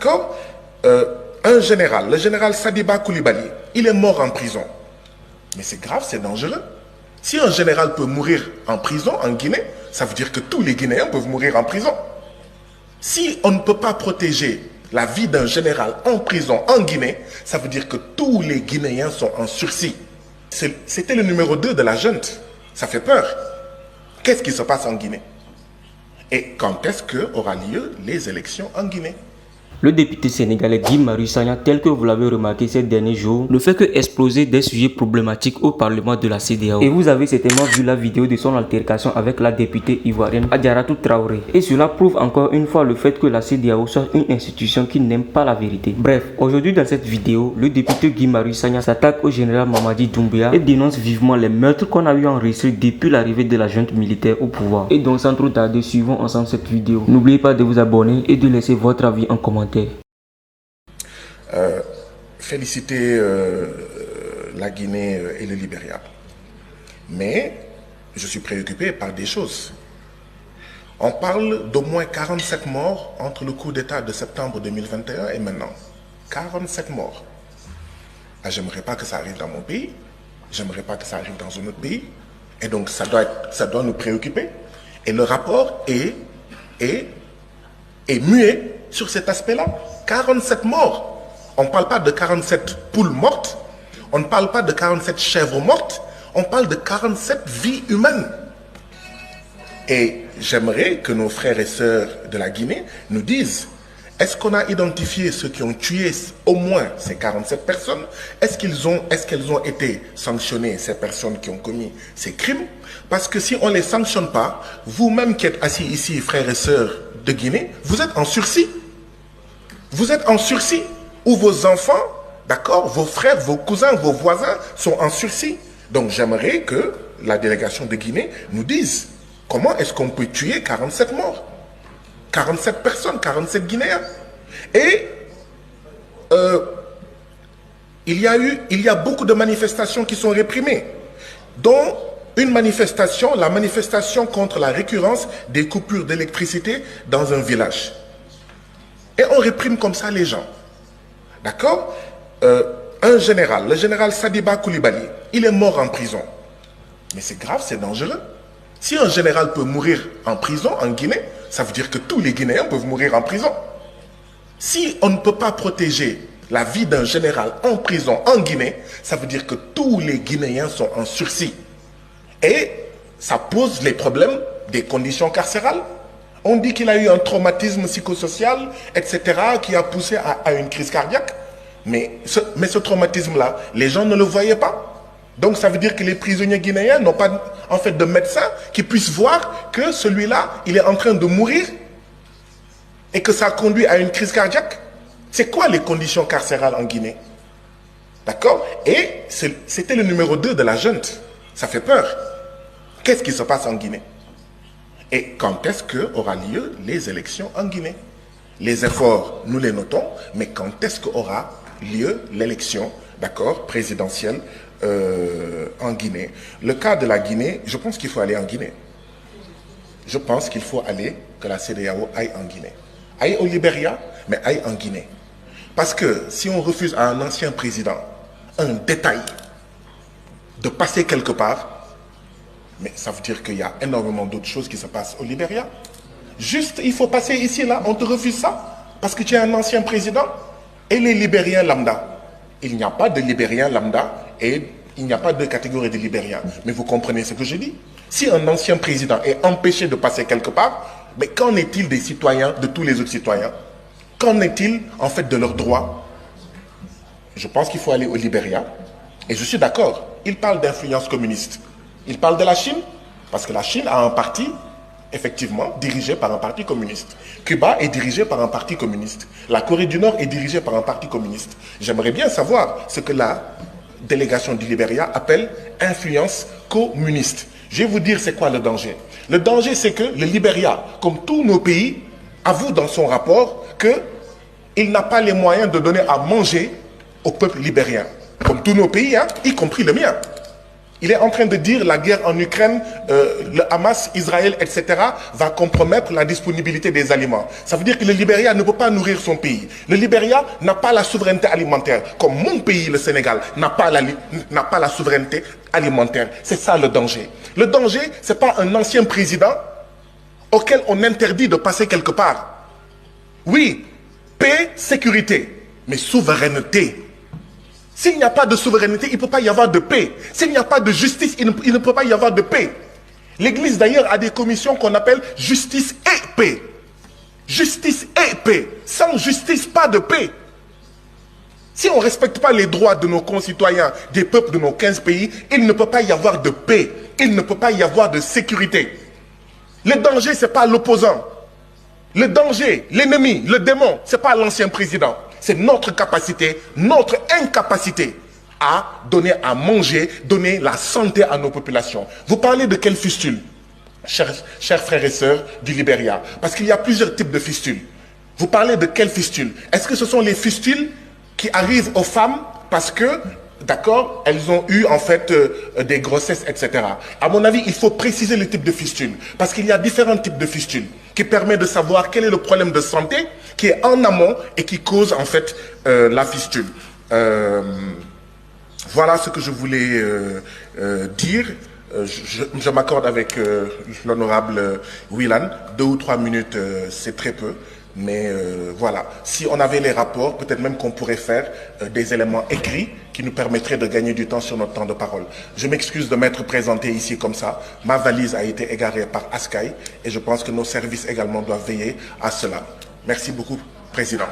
Comme un général, le général Sadiba Koulibaly, il est mort en prison. Mais c'est grave, c'est dangereux. Si un général peut mourir en prison en Guinée, ça veut dire que tous les Guinéens peuvent mourir en prison. Si on ne peut pas protéger la vie d'un général en prison en Guinée, ça veut dire que tous les Guinéens sont en sursis. C'était le numéro 2 de la junte. Ça fait peur. Qu'est-ce qui se passe en Guinée? Et quand est-ce qu'aura lieu les élections en Guinée? Le député sénégalais Guy Marius Sagna, tel que vous l'avez remarqué ces derniers jours, ne fait que exploser des sujets problématiques au Parlement de la CEDEAO. Et vous avez certainement vu la vidéo de son altercation avec la députée ivoirienne Adjaratou Traoré. Et cela prouve encore une fois le fait que la CEDEAO soit une institution qui n'aime pas la vérité. Bref, aujourd'hui dans cette vidéo, le député Guy Marius Sagna s'attaque au général Mamadi Doumbouya et dénonce vivement les meurtres qu'on a eu enregistrés depuis l'arrivée de la junte militaire au pouvoir. Et donc sans trop tarder, suivons ensemble cette vidéo. N'oubliez pas de vous abonner et de laisser votre avis en commentaire. Féliciter la Guinée et le Libéria. Mais je suis préoccupé par des choses. On parle d'au moins 47 morts entre le coup d'État de septembre 2021 et maintenant. 47 morts. Ah, j'aimerais pas que ça arrive dans mon pays. J'aimerais pas que ça arrive dans un autre pays. Et donc ça doit nous préoccuper. Et le rapport est muet sur cet aspect-là. 47 morts. On ne parle pas de 47 poules mortes. On ne parle pas de 47 chèvres mortes. On parle de 47 vies humaines. Et j'aimerais que nos frères et sœurs de la Guinée nous disent, est-ce qu'on a identifié ceux qui ont tué au moins ces 47 personnes? Est-ce qu'elles ont été sanctionnées, ces personnes qui ont commis ces crimes? Parce que si on ne les sanctionne pas, vous-même qui êtes assis ici, frères et sœurs de Guinée, vous êtes en sursis. Vous êtes en sursis, ou vos enfants, d'accord, vos frères, vos cousins, vos voisins sont en sursis. Donc j'aimerais que la délégation de Guinée nous dise comment est-ce qu'on peut tuer 47 morts, 47 personnes, 47 Guinéens. Et il y a beaucoup de manifestations qui sont réprimées, dont une manifestation, la manifestation contre la récurrence des coupures d'électricité dans un village. Et on réprime comme ça les gens. D'accord? Un général, le général Sadiba Koulibaly, il est mort en prison. Mais c'est grave, c'est dangereux. Si un général peut mourir en prison en Guinée, ça veut dire que tous les Guinéens peuvent mourir en prison. Si on ne peut pas protéger la vie d'un général en prison en Guinée, ça veut dire que tous les Guinéens sont en sursis. Et ça pose les problèmes des conditions carcérales. On dit qu'il a eu un traumatisme psychosocial, etc., qui a poussé à une crise cardiaque. Mais ce traumatisme-là, les gens ne le voyaient pas. Donc ça veut dire que les prisonniers guinéens n'ont pas en fait de médecin qui puisse voir que celui-là, il est en train de mourir et que ça conduit à une crise cardiaque. C'est quoi les conditions carcérales en Guinée? D'accord? Et c'était le numéro 2 de la junte. Ça fait peur. Qu'est-ce qui se passe en Guinée? Et quand est-ce qu'aura lieu les élections en Guinée? Les efforts, nous les notons, mais quand est-ce qu'aura lieu l'élection, d'accord, présidentielle en Guinée? Le cas de la Guinée, je pense qu'il faut aller en Guinée. Je pense qu'il faut aller, que la CEDEAO aille en Guinée. Aille au Libéria, mais aille en Guinée. Parce que si on refuse à un ancien président un détail de passer quelque part, mais ça veut dire qu'il y a énormément d'autres choses qui se passent au Libéria. Juste, il faut passer ici, là, on te refuse ça, parce que tu es un ancien président. Et les Libériens lambda, il n'y a pas de Libériens lambda, et il n'y a pas de catégorie de Libériens. Mais vous comprenez ce que je dis? Si un ancien président est empêché de passer quelque part, mais qu'en est-il des citoyens, de tous les autres citoyens? Qu'en est-il, en fait, de leurs droits? Je pense qu'il faut aller au Libéria, et je suis d'accord, il parle d'influence communiste. Il parle de la Chine, parce que la Chine a un parti, effectivement, dirigé par un parti communiste. Cuba est dirigé par un parti communiste. La Corée du Nord est dirigée par un parti communiste. J'aimerais bien savoir ce que la délégation du Libéria appelle influence communiste. Je vais vous dire c'est quoi le danger. Le danger, c'est que le Libéria, comme tous nos pays, avoue dans son rapport qu'il n'a pas les moyens de donner à manger au peuple libérien. Comme tous nos pays, hein, y compris le mien. Il est en train de dire la guerre en Ukraine, le Hamas, Israël, etc. va compromettre la disponibilité des aliments. Ça veut dire que le Libéria ne peut pas nourrir son pays. Le Libéria n'a pas la souveraineté alimentaire, comme mon pays, le Sénégal, n'a pas la souveraineté alimentaire. C'est ça le danger. Le danger, ce n'est pas un ancien président auquel on interdit de passer quelque part. Oui, paix, sécurité, mais souveraineté. S'il n'y a pas de souveraineté, il ne peut pas y avoir de paix. S'il n'y a pas de justice, il ne peut pas y avoir de paix. L'Église d'ailleurs a des commissions qu'on appelle justice et paix. Justice et paix. Sans justice, pas de paix. Si on ne respecte pas les droits de nos concitoyens, des peuples de nos 15 pays, il ne peut pas y avoir de paix. Il ne peut pas y avoir de sécurité. Le danger, ce n'est pas l'opposant. Le danger, l'ennemi, le démon, ce n'est pas l'ancien président. C'est notre capacité, notre incapacité à donner à manger, donner la santé à nos populations. Vous parlez de quelle fistule, chers frères et sœurs du Libéria? Parce qu'il y a plusieurs types de fistules. Vous parlez de quelle fistule? Est-ce que ce sont les fistules qui arrivent aux femmes parce que, d'accord, elles ont eu en fait des grossesses, etc. À mon avis, il faut préciser le type de fistule. Parce qu'il y a différents types de fistules qui permettent de savoir quel est le problème de santé qui est en amont et qui cause en fait la fistule. Voilà ce que je voulais dire. Je m'accorde avec l'honorable Willan. 2 ou 3 minutes, c'est très peu. Mais voilà, si on avait les rapports, peut-être même qu'on pourrait faire des éléments écrits qui nous permettraient de gagner du temps sur notre temps de parole. Je m'excuse de m'être présenté ici comme ça. Ma valise a été égarée par Askai et je pense que nos services également doivent veiller à cela. Merci beaucoup, Président.